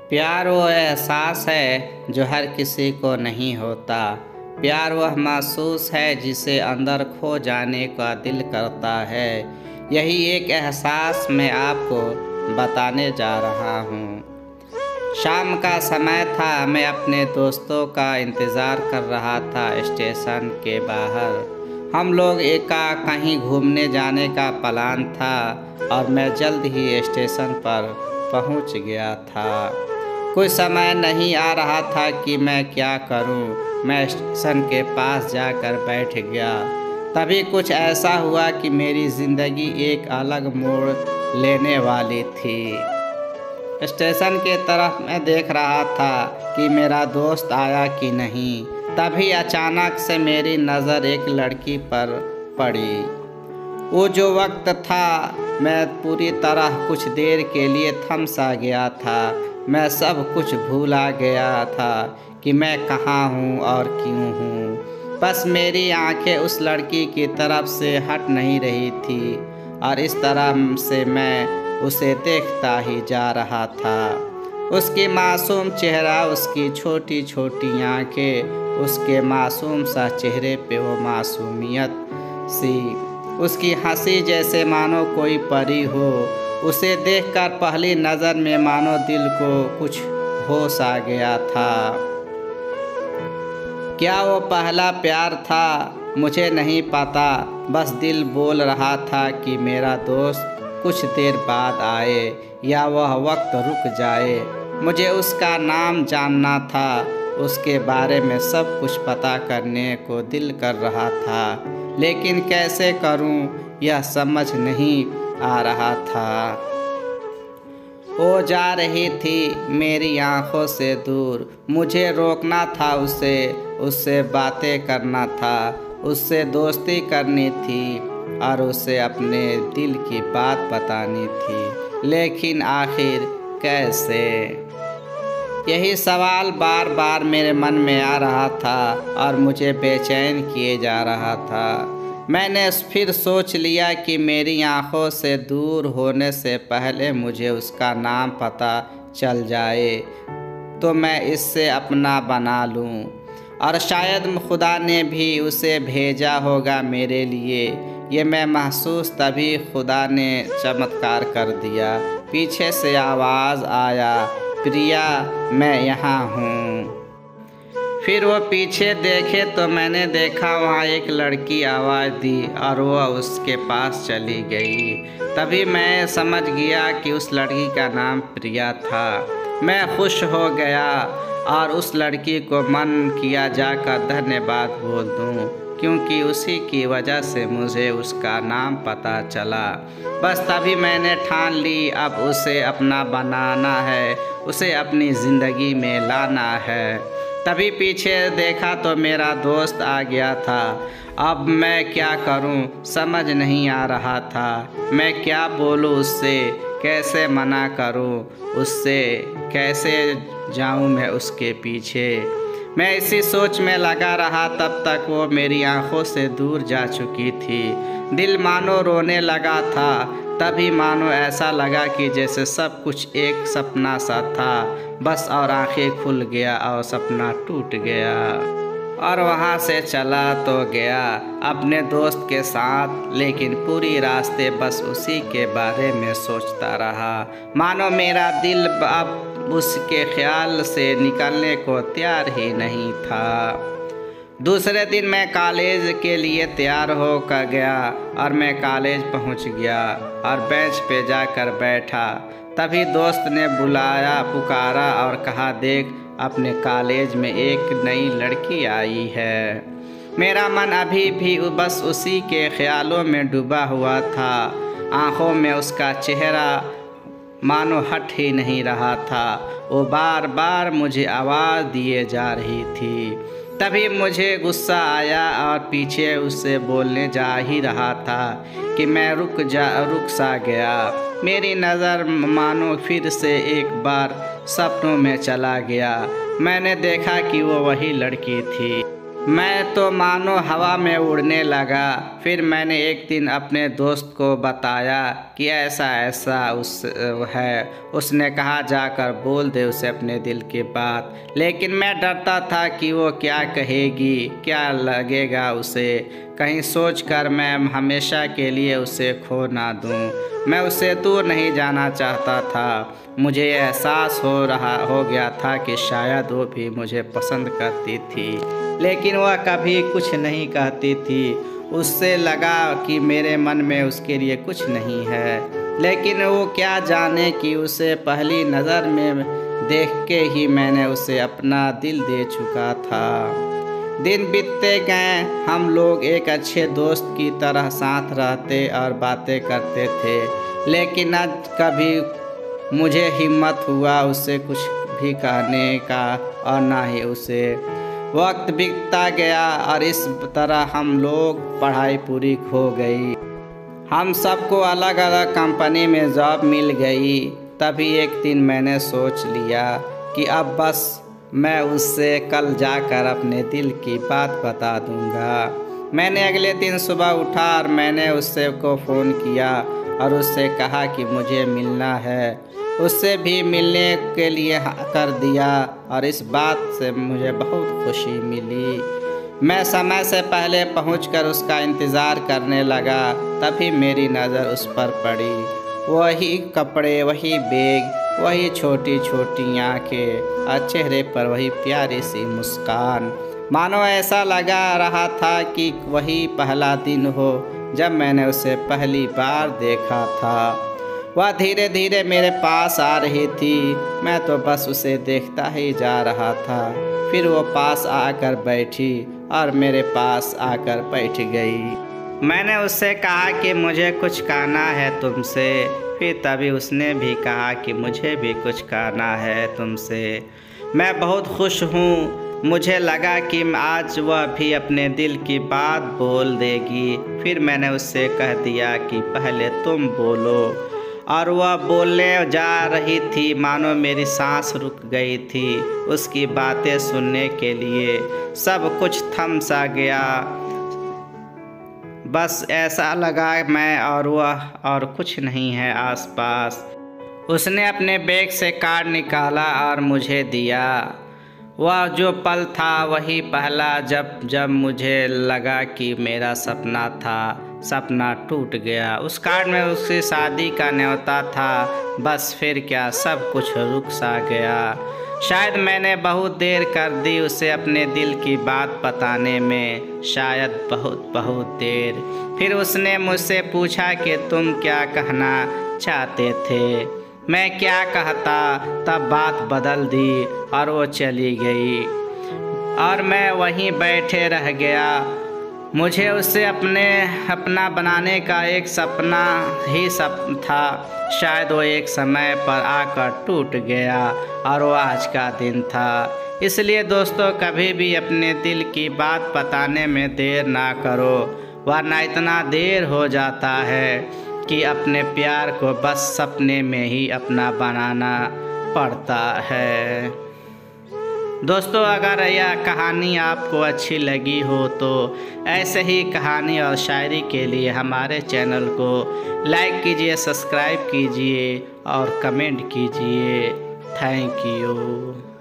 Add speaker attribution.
Speaker 1: प्यार वो एहसास है जो हर किसी को नहीं होता। प्यार वह महसूस है जिसे अंदर खो जाने का दिल करता है। यही एक एहसास मैं आपको बताने जा रहा हूँ। शाम का समय था, मैं अपने दोस्तों का इंतज़ार कर रहा था स्टेशन के बाहर। हम लोग कहीं घूमने जाने का प्लान था और मैं जल्द ही स्टेशन पर पहुंच गया था। कुछ समय नहीं आ रहा था कि मैं क्या करूं। मैं स्टेशन के पास जाकर बैठ गया। तभी कुछ ऐसा हुआ कि मेरी ज़िंदगी एक अलग मोड़ लेने वाली थी। स्टेशन के तरफ मैं देख रहा था कि मेरा दोस्त आया कि नहीं। तभी अचानक से मेरी नज़र एक लड़की पर पड़ी। वो जो वक्त था, मैं पूरी तरह कुछ देर के लिए थम सा गया था। मैं सब कुछ भूला गया था कि मैं कहाँ हूँ और क्यों हूँ। बस मेरी आंखें उस लड़की की तरफ से हट नहीं रही थी और इस तरह से मैं उसे देखता ही जा रहा था। उसकी मासूम चेहरा, उसकी छोटी छोटी आंखें, उसके मासूम सा चेहरे पे वो मासूमियत सी, उसकी हंसी जैसे मानो कोई परी हो। उसे देखकर पहली नज़र में मानो दिल को कुछ होश आ गया था। क्या वो पहला प्यार था? मुझे नहीं पता। बस दिल बोल रहा था कि मेरा दोस्त कुछ देर बाद आए या वह वक्त रुक जाए। मुझे उसका नाम जानना था, उसके बारे में सब कुछ पता करने को दिल कर रहा था, लेकिन कैसे करूं यह समझ नहीं आ रहा था। वो जा रही थी मेरी आंखों से दूर। मुझे रोकना था उसे, उससे बातें करना था, उससे दोस्ती करनी थी और उसे अपने दिल की बात बतानी थी, लेकिन आखिर कैसे? यही सवाल बार बार मेरे मन में आ रहा था और मुझे बेचैन किए जा रहा था। मैंने फिर सोच लिया कि मेरी आंखों से दूर होने से पहले मुझे उसका नाम पता चल जाए तो मैं इससे अपना बना लूं, और शायद खुदा ने भी उसे भेजा होगा मेरे लिए। ये मैं महसूस, तभी खुदा ने चमत्कार कर दिया। पीछे से आवाज़ आया, प्रिया मैं यहाँ हूँ। फिर वो पीछे देखे तो मैंने देखा वहाँ एक लड़की आवाज़ दी और वह उसके पास चली गई। तभी मैं समझ गया कि उस लड़की का नाम प्रिया था। मैं खुश हो गया और उस लड़की को मन किया जाकर धन्यवाद बोल दूँ, क्योंकि उसी की वजह से मुझे उसका नाम पता चला। बस तभी मैंने ठान ली, अब उसे अपना बनाना है, उसे अपनी ज़िंदगी में लाना है। तभी पीछे देखा तो मेरा दोस्त आ गया था। अब मैं क्या करूं समझ नहीं आ रहा था। मैं क्या बोलूं उससे, कैसे मना करूं उससे, कैसे जाऊं मैं उसके पीछे। मैं इसी सोच में लगा रहा, तब तक वो मेरी आंखों से दूर जा चुकी थी। दिल मानो रोने लगा था। तभी मानो ऐसा लगा कि जैसे सब कुछ एक सपना सा था बस, और आंखें खुल गया और सपना टूट गया। और वहाँ से चला तो गया अपने दोस्त के साथ, लेकिन पूरी रास्ते बस उसी के बारे में सोचता रहा। मानो मेरा दिल अब उसके ख्याल से निकलने को तैयार ही नहीं था। दूसरे दिन मैं कॉलेज के लिए तैयार होकर गया और मैं कॉलेज पहुंच गया और बेंच पे जाकर बैठा। तभी दोस्त ने बुलाया, पुकारा और कहा, देख अपने कॉलेज में एक नई लड़की आई है। मेरा मन अभी भी बस उसी के ख्यालों में डूबा हुआ था। आँखों में उसका चेहरा मानो हट ही नहीं रहा था। वो बार बार मुझे आवाज़ दिए जा रही थी। तभी मुझे गुस्सा आया और पीछे उससे बोलने जा ही रहा था कि मैं रुक सा गया। मेरी नज़र मानो फिर से एक बार सपनों में चला गया। मैंने देखा कि वो वही लड़की थी मैं तो मानो हवा में उड़ने लगा। फिर मैंने एक दिन अपने दोस्त को बताया कि ऐसा ऐसा है। उसने कहा जाकर बोल दे उसे अपने दिल की बात। लेकिन मैं डरता था कि वो क्या कहेगी, क्या लगेगा उसे। कहीं सोचकर मैं हमेशा के लिए उसे खो ना दूँ। मैं उसे दूर नहीं जाना चाहता था। मुझे एहसास हो गया था कि शायद वो भी मुझे पसंद करती थी, लेकिन वह कभी कुछ नहीं कहती थी। उससे लगा कि मेरे मन में उसके लिए कुछ नहीं है, लेकिन वो क्या जाने कि उसे पहली नज़र में देख के ही मैंने उसे अपना दिल दे चुका था। दिन बीतते गए, हम लोग एक अच्छे दोस्त की तरह साथ रहते और बातें करते थे, लेकिन आज कभी मुझे हिम्मत हुआ उससे कुछ भी कहने का और ना ही उसे। वक्त बीतता गया और इस तरह हम लोग पढ़ाई पूरी हो गई। हम सबको अलग अलग कंपनी में जॉब मिल गई। तभी एक दिन मैंने सोच लिया कि अब बस मैं उससे कल जाकर अपने दिल की बात बता दूंगा। मैंने अगले दिन सुबह उठा और मैंने उससे को फ़ोन किया और उससे कहा कि मुझे मिलना है। उससे भी मिलने के लिए कर दिया और इस बात से मुझे बहुत खुशी मिली। मैं समय से पहले पहुंचकर उसका इंतज़ार करने लगा। तभी मेरी नज़र उस पर पड़ी। वही कपड़े, वही बैग, वही छोटी छोटी आँखें और चेहरे पर वही प्यारी सी मुस्कान। मानो ऐसा लगा रहा था कि वही पहला दिन हो जब मैंने उसे पहली बार देखा था। वह धीरे धीरे मेरे पास आ रही थी। मैं तो बस उसे देखता ही जा रहा था। फिर वो पास आकर बैठी और मेरे पास आकर बैठ गई। मैंने उससे कहा कि मुझे कुछ कहना है तुमसे। फिर तभी उसने भी कहा कि मुझे भी कुछ कहना है तुमसे। मैं बहुत खुश हूँ। मुझे लगा कि आज वह भी अपने दिल की बात बोल देगी। फिर मैंने उससे कह दिया कि पहले तुम बोलो, और वह बोलने जा रही थी। मानो मेरी सांस रुक गई थी उसकी बातें सुनने के लिए। सब कुछ थम सा गया। बस ऐसा लगा मैं और वह और कुछ नहीं है आसपास। उसने अपने बैग से कार्ड निकाला और मुझे दिया। वह जो पल था वही पहला जब मुझे लगा कि मेरा सपना टूट गया। उस कार्ड में उसकी शादी का न्योता था। बस फिर क्या, सब कुछ रुक सा गया। शायद मैंने बहुत देर कर दी उसे अपने दिल की बात बताने में, शायद बहुत देर। फिर उसने मुझसे पूछा कि तुम क्या कहना चाहते थे। मैं क्या कहता, तब बात बदल दी और वो चली गई और मैं वहीं बैठे रह गया। मुझे उससे अपना बनाने का एक सपना था। शायद वो एक समय पर आकर टूट गया और वो आज का दिन था। इसलिए दोस्तों, कभी भी अपने दिल की बात बताने में देर ना करो, वरना इतना देर हो जाता है कि अपने प्यार को बस सपने में ही अपना बनाना पड़ता है। दोस्तों, अगर यह कहानी आपको अच्छी लगी हो तो ऐसे ही कहानी और शायरी के लिए हमारे चैनल को लाइक कीजिए, सब्सक्राइब कीजिए और कमेंट कीजिए। Thank you.